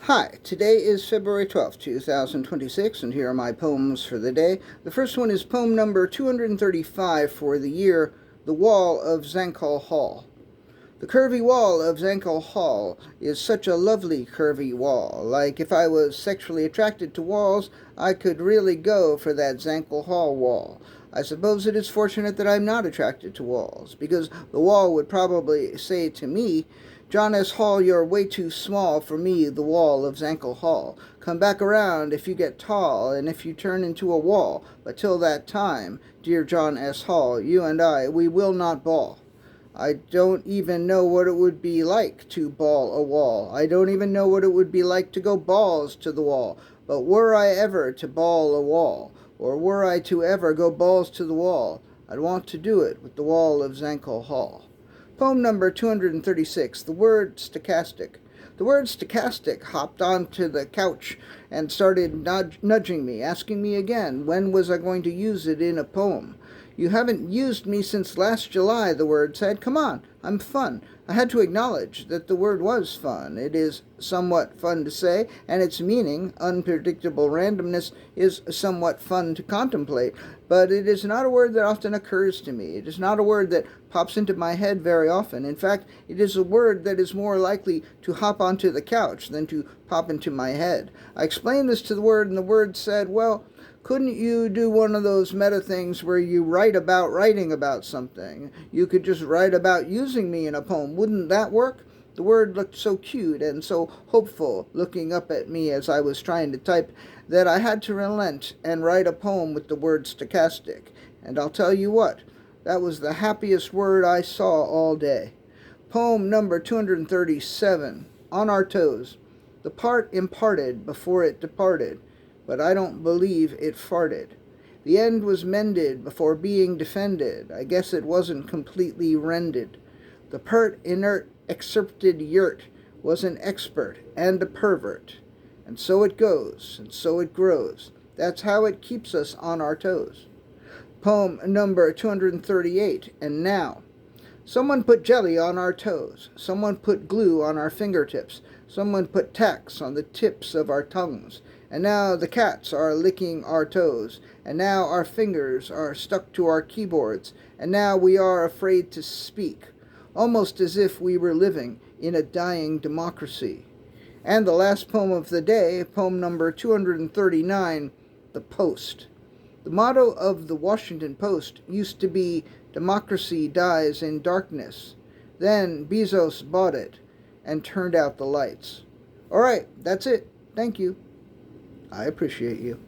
Hi, today is February 12th, 2026, and here are my poems for the day. The first one is poem number 235 for the year, The Wall of Zankel Hall. The curvy wall of Zankel Hall is such a lovely curvy wall. Like if I was sexually attracted to walls, I could really go for that Zankel Hall wall. I suppose it is fortunate that I'm not attracted to walls, because the wall would probably say to me, John S. Hall, you're way too small for me, the wall of Zankel Hall. Come back around if you get tall and if you turn into a wall. But till that time, dear John S. Hall, you and I, we will not bawl. I don't even know what it would be like to ball a wall. I don't even know what it would be like to go balls to the wall. But were I ever to ball a wall, or were I to ever go balls to the wall, I'd want to do it with the wall of Zankel Hall. Poem number 236, the word stochastic. The word stochastic hopped onto the couch and started nudging me, asking me again, when was I going to use it in a poem? You haven't used me since last July, the word said. Come on, I'm fun. I had to acknowledge that the word was fun. It is somewhat fun to say, and its meaning, unpredictable randomness, is somewhat fun to contemplate. But it is not a word that often occurs to me. It is not a word that pops into my head very often. In fact, it is a word that is more likely to hop onto the couch than to pop into my head. I explained this to the word, and the word said, well, couldn't you do one of those meta things where you write about writing about something? You could just write about using me in a poem. Wouldn't that work? The word looked so cute and so hopeful, looking up at me as I was trying to type, that I had to relent and write a poem with the word stochastic. And I'll tell you what, that was the happiest word I saw all day. Poem number 237, On Our Toes. The part imparted before it departed, but I don't believe it farted. The end was mended before being defended. I guess it wasn't completely rended. The pert, inert, excerpted yurt was an expert and a pervert. And so it goes, and so it grows. That's how it keeps us on our toes. Poem number 238, and now. Someone put jelly on our toes. Someone put glue on our fingertips. Someone put tacks on the tips of our tongues. And now the cats are licking our toes. And now our fingers are stuck to our keyboards. And now we are afraid to speak, almost as if we were living in a dying democracy. And the last poem of the day, poem number 239, The Post. The motto of the Washington Post used to be, Democracy dies in darkness. Then Bezos bought it and turned out the lights. All right, that's it. Thank you. I appreciate you.